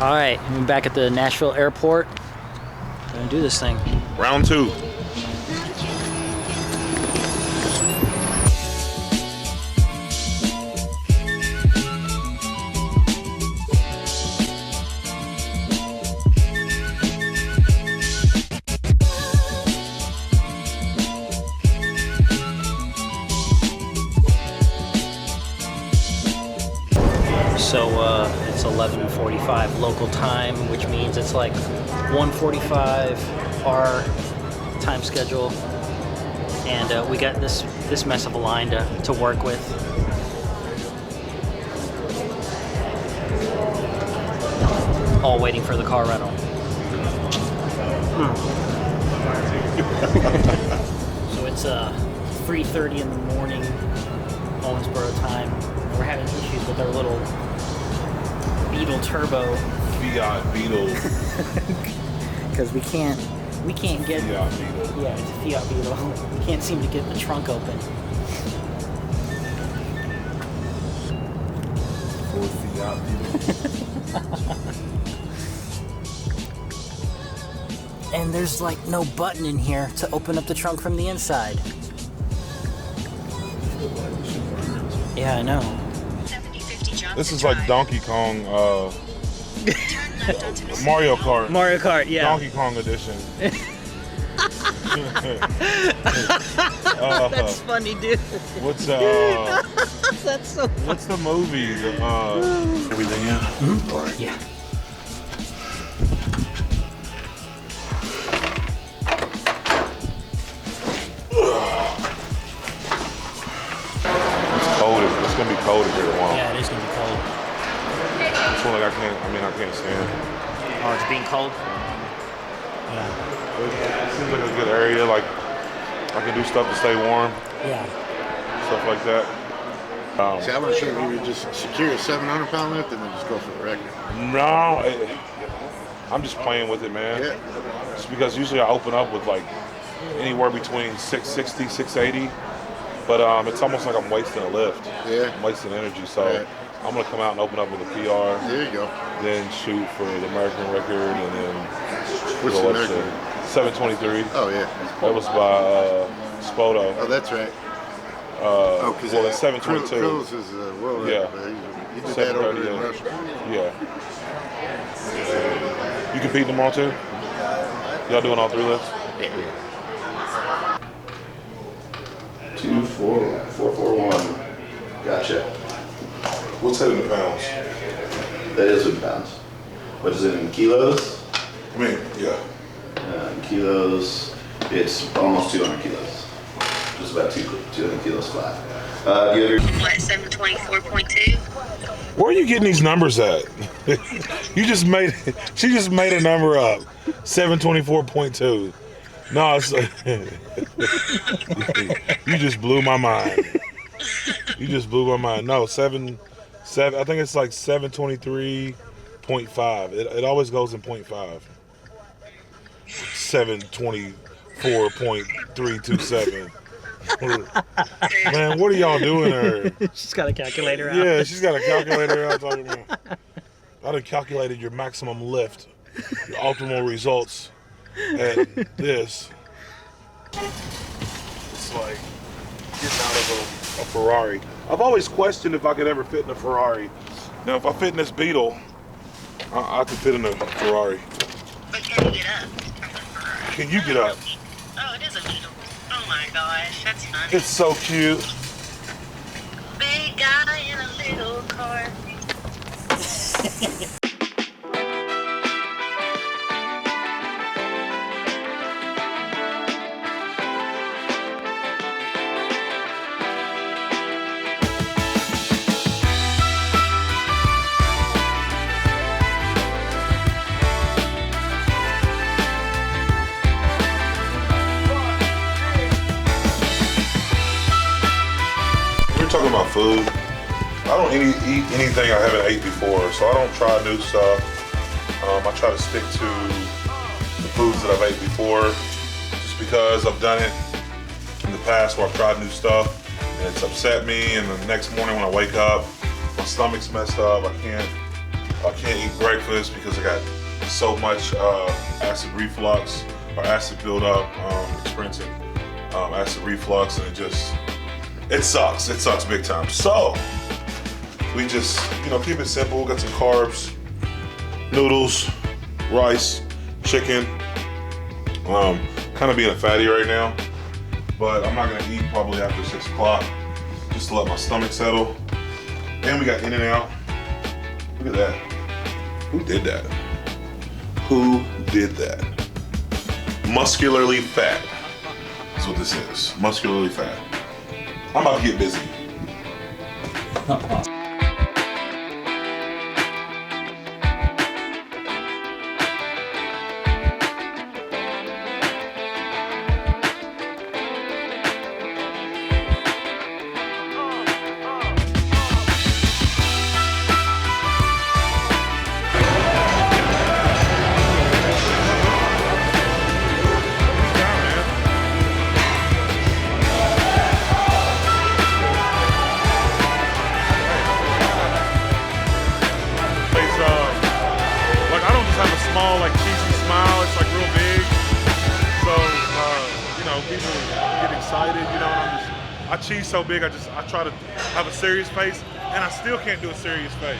All right, I'm back at the Nashville airport. Gonna do this thing. Round two. So it's 11:45 local time, which means it's like 1:45 our time schedule, and we got this mess of a line to work with. All waiting for the car rental. So it's 3:30 in the morning, Owensboro time. We're having issues with our little Beetle Turbo. Fiat Beetle. Because we can't get. Fiat Beetle. Yeah, it's a Fiat Beetle. We can't seem to get the trunk open. Ford Fiat Beetle. And there's like no button in here to open up the trunk from the inside. Yeah, I know. This is like Donkey Kong, Mario Kart. Mario Kart, yeah. Donkey Kong edition. That's funny, dude. What's That's so funny. what's the movie? Everything in? Mm-hmm. All right. Yeah. It's gonna be cold here tomorrow. Yeah, it is gonna be cold. It's one like I can't stand. Oh, it's being cold? Yeah. It seems like a good area, like I can do stuff to stay warm, Yeah. stuff like that. See, I would have you would just secure a 700-pound lift and then just go for the record. No, I'm just playing with it, man. Yeah. Just because usually I open up with like anywhere between 660, 680, but it's almost like I'm wasting a lift. Yeah. I'm wasting energy, so Right. I'm gonna come out and open up with a PR. There you go. Then shoot for the American record, and then What's go the up American? to 723. Oh, yeah. That was by Spoto. Oh, that's right. Well, it's 722. Krill's is world Yeah. record. He did that over in 738. Russia. Yeah. You compete tomorrow too? Y'all doing all three lifts? Yeah. 24441. Gotcha. What's that in the pounds? That is in pounds. What is it in kilos? I mean, yeah. In kilos, it's almost 200 kilos. Just about 200 kilos flat. Do you have your... What, 724.2? Where are you getting these numbers at? She just made a number up. 724.2. No, it's like, you just blew my mind. You just blew my mind. No, 7. I think it's like 723.5. It always goes in 0.5. 724.327. Man, what are y'all doing there? She's got a calculator out. Yeah, she's got a calculator out talking about. I done calculated your maximum lift, your optimal results at this. It's like getting out of a Ferrari. I've always questioned if I could ever fit in a Ferrari. Now, if I fit in this Beetle, I could fit in a Ferrari. But can you get up from the Ferrari? Can you get up? Oh, it is a Beetle. Oh my gosh, that's funny. It's so cute. Big guy in a little car. We're talking about food. I don't eat anything I haven't ate before, so I don't try new stuff. I try to stick to the foods that I've ate before, just because I've done it in the past where I've tried new stuff and it's upset me, and the next morning when I wake up, my stomach's messed up. I I can't eat breakfast because I got so much acid reflux or acid buildup, experiencing acid reflux, and it sucks. It sucks big time. So we just, keep it simple. Got some carbs, noodles, rice, chicken. Kind of being a fatty right now, but I'm not gonna eat probably after 6 o'clock just to let my stomach settle. And we got In-N-Out. Look at that. Who did that? Who did that? Muscularly fat is what this is. Muscularly fat. I'm about to get busy. I cheese so big, I try to have a serious face, and I still can't do a serious face.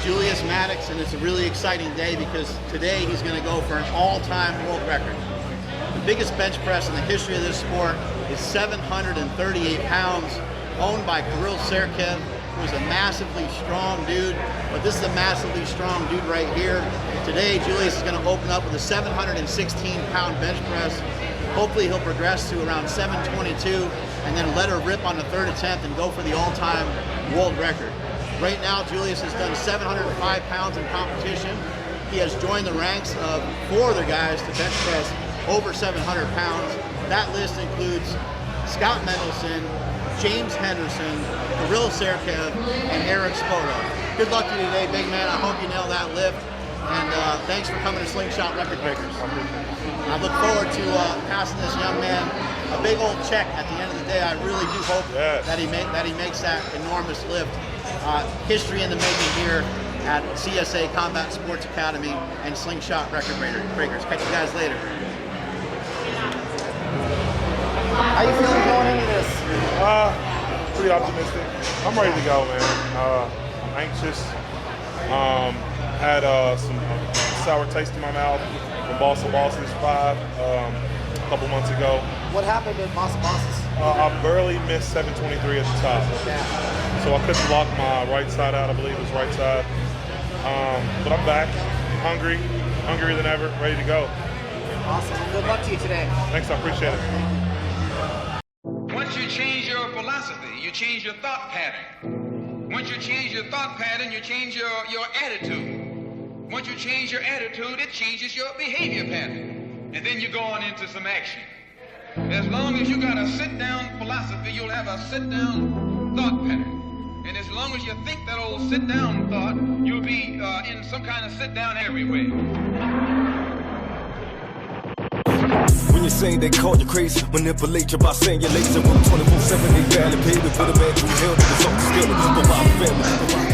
Julius Maddox, and it's a really exciting day because today he's going to go for an all-time world record. The biggest bench press in the history of this sport is 738 pounds, owned by Kirill Serkev, who's a massively strong dude, but this is a massively strong dude right here. Today, Julius is going to open up with a 716-pound bench press. Hopefully he'll progress to around 722 and then let her rip on the third attempt and go for the all-time world record. Right now, Julius has done 705 pounds in competition. He has joined the ranks of 4 other guys to bench press over 700 pounds. That list includes Scott Mendelson, James Henderson, Kirill Serkev, and Eric Spoto. Good luck to you today, big man. I hope you nail that lift. And thanks for coming to Slingshot Record Breakers. I look forward to passing this young man a big old check at the end of the day. I really do hope that he makes that enormous lift. History in the making here at CSA Combat Sports Academy and Slingshot Record Breakers. Catch you guys later. How you feeling going into this? Pretty optimistic. I'm ready to go, man. I'm anxious. Had some sour taste in my mouth from Boss of Bosses 5 a couple months ago. What happened in Boss of Bosses? I barely missed 723 at the top. Yeah. So I couldn't lock my right side out, I believe it was right side. But I'm back, hungrier than ever, ready to go. Awesome. Good luck to you today. Thanks, I appreciate it. Once you change your philosophy, you change your thought pattern. Once you change your thought pattern, you change your attitude. Once you change your attitude, it changes your behavior pattern. And then you go on into some action. As long as you got a sit-down philosophy, you'll have a sit-down thought pattern. And as long as you think that old sit-down thought, you'll be in some kind of sit-down everywhere. When you're saying they call you crazy, manipulate you by saying you're lazy. 24/7, they barely pay me for the man who held the result skill. But my family,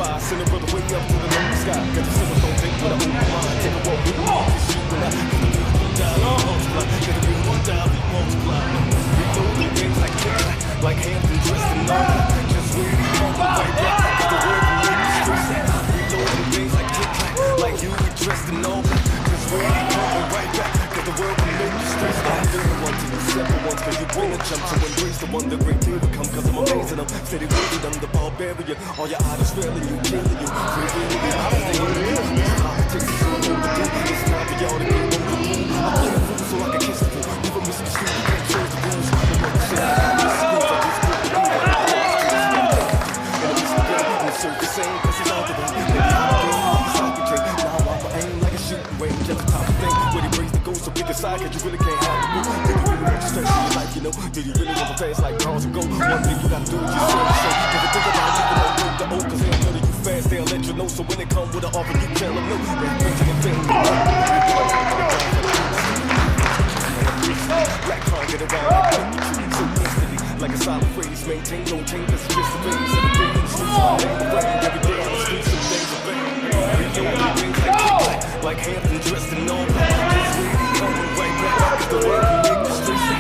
fly, send a brother way up to the lonely sky. Got the silver don't think with an open mind. Take a walk with me, shoot when I get the real one down, multiply. Get the real one down, multiply. We throw the games like click-clack, like Hampton dressed in all. Just wait, come right back. Got the word from make the streets. We throw the games like click-clack, like you be dressed in all. Just wait, come right back. Got the word from make the streets. I'm doing one to you separate ones, cause you bring a jump to embrace the one the great deal will come, cause I'm amazing. I'm steady waiting on the barbarian. All your idols failing you, killing you. Free will you, I'm staying real. This politics is all over the do. It's time for y'all to be on the move. I'm playing a fool so I can kiss the fool. You can miss the street, you can't change the rules. I'm gonna say I miss the rules, I just put the rules. And I'm just the and serve the same, cause it's all the way. Maybe I'm a game, like a soccer game. Now I'm aim like a shooting range. Just the top of thing, where they raise the goals so big aside, cause you really can't have the move. Did you really want to stress in your life, you know? Did you really want to fast like cars and go? One thing you gotta do is just show. Cause the thing about it, you don't the old, cause they'll tell you fast, they'll let you know. So when they come with an offer, you tell them no. They're preaching and failing. Black car get around so instantly, like a solid phrase. Maintain, no change, cause it's just a phase. Every day in the streets, all day in the rain. Every day on the streets, some days are vain. We know the things like click-clack, like Hampton dressed in all. Just waiting, coming right back. It's the word we make the streets. We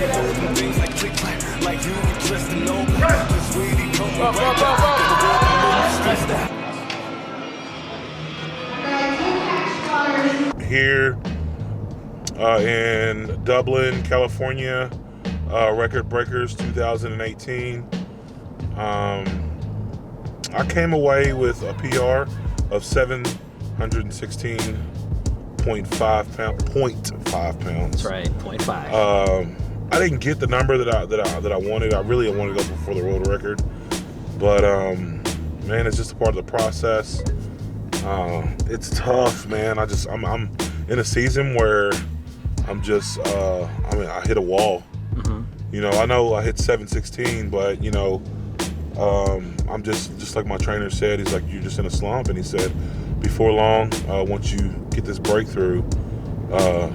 know the things like click-clack, like you be dressed in all. Just waiting, coming right back. It's the word we make the streets. Here in Dublin, California, Record Breakers 2018. I came away with a PR of 716.5 pounds. That's right, 0.5. I didn't get the number that I wanted. I really wanted to go for the world record, but man, it's just a part of the process. It's tough, man. I'm in a season where I'm just I hit a wall. Mm-hmm. You know, I know I hit 716, but you know, I'm just like my trainer said. He's like, you're just in a slump, and he said, before long, once you get this breakthrough,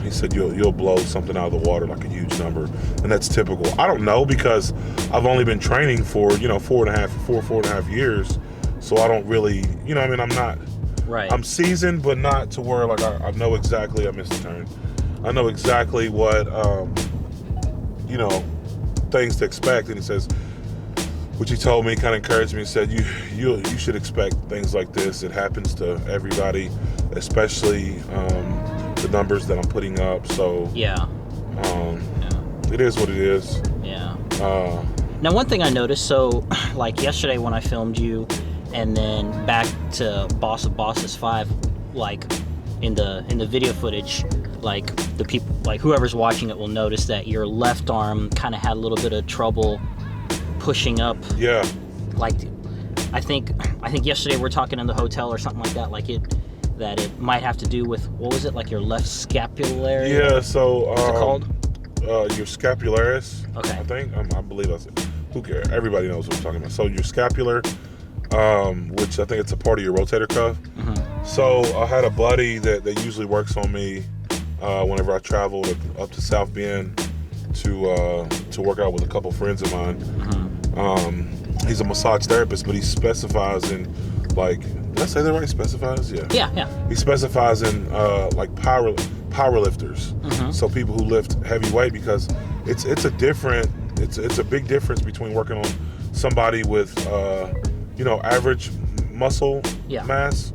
he said you'll blow something out of the water, like a huge number, and that's typical. I don't know, because I've only been training for 4.5 years, so I don't really, you know, I mean, I'm not. Right. I'm seasoned, but not to where like I know exactly. I missed the turn. I know exactly what things to expect. And he says, which he told me, kind of encouraged me. He said, you should expect things like this. It happens to everybody, especially the numbers that I'm putting up. So yeah. It is what it is. Yeah. Now, one thing I noticed. So, like yesterday when I filmed you, and then back to Boss of Bosses 5, like in the video footage, like the people, like whoever's watching it will notice that your left arm kind of had a little bit of trouble pushing up. Yeah. Like, I think yesterday we were talking in the hotel or something like that. Like it might have to do with, what was it, like your left scapulary? Yeah. So what's it called? Your scapularis. Okay. I think I believe that's it. Who cares? Everybody knows what I'm talking about. So your scapular. Which I think it's a part of your rotator cuff. Mm-hmm. So I had a buddy that usually works on me whenever I travel up to South Bend to work out with a couple friends of mine. Mm-hmm. He's a massage therapist, but he specifies in, like, did I say that right? Specifies? Yeah. Yeah. He specifies in like power lifters. Mm-hmm. So people who lift heavy weight, because it's a big difference between working on somebody with average muscle mass,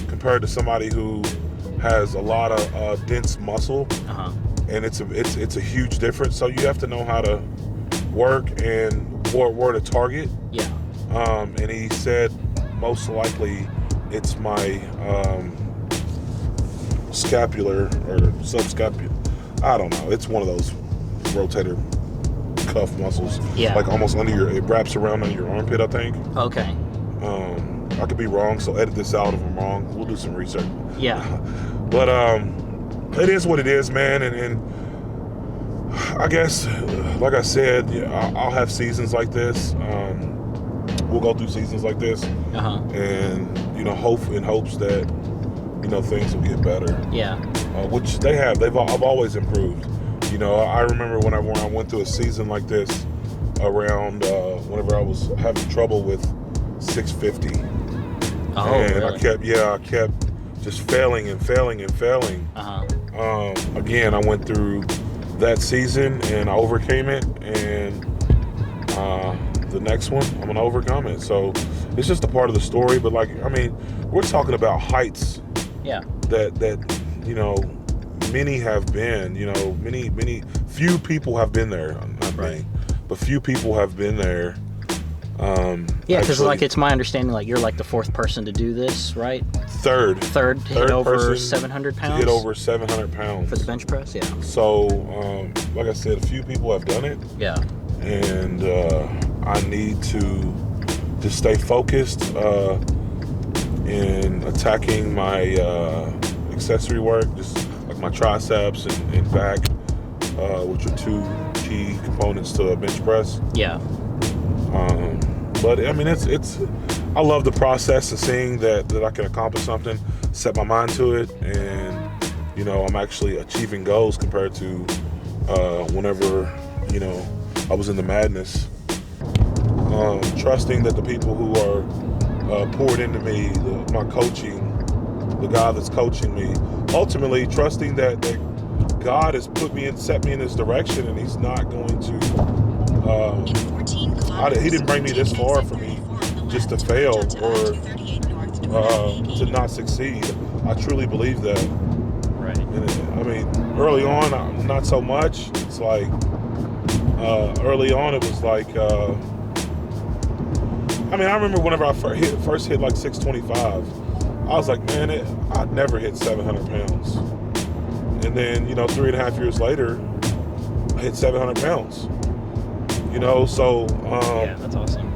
compared to somebody who has a lot of dense muscle, and it's a huge difference. So you have to know how to work and where to target. Yeah. And he said most likely it's my scapular or subscapular. I don't know. It's one of those rotator cuff muscles. Yeah. Like almost it wraps around on your armpit, I think. Okay. I could be wrong, so edit this out if I'm wrong. We'll do some research. Yeah. But it is what it is, man, and I guess, like I said, I'll have seasons like this. We'll go through seasons like this, and hope in hopes that things will get better. Yeah. Which they have. I've always improved. I remember when I went through a season like this around whenever I was having trouble with 650. Oh, and really? I kept just failing and failing and failing. Again, I went through that season and I overcame it, and the next one I'm gonna overcome it. So it's just a part of the story. But like, I mean, we're talking about heights. Yeah. That you know, many have been. You know, few people have been there. Not many, but few people have been there. Yeah, because like it's my understanding, like you're like the fourth person to do this, right? Third to hit over person 700 pounds. To hit over 700 pounds for the bench press. Yeah. So, like I said, a few people have done it. Yeah. And I need to just stay focused in attacking my accessory work, just like my triceps and back, which are two key components to a bench press. Yeah. But I mean, it's. I love the process of seeing that I can accomplish something, set my mind to it, and you know, I'm actually achieving goals compared to whenever, you know, I was in the madness. Trusting that the people who are poured into me, my coaching, the guy that's coaching me, ultimately trusting that God has set me in this direction, and He's not going to. He didn't bring me this far for me just to fail or to not succeed. I truly believe that. Right. And I mean, early on, not so much. It's like early on, it was like. I mean, I remember whenever I first hit like 625, I was like, man, I'd never hit 700 pounds. And then, you know, 3.5 years later, I hit 700 pounds. You know, so yeah, that's awesome.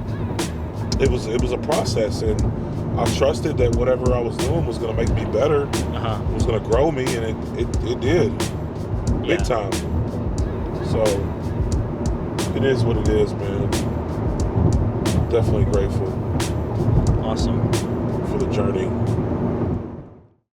It was a process, and I trusted that whatever I was doing was going to make me better. It was going to grow me, and it did, big time. So it is what it is, man. Definitely grateful. Awesome for the journey.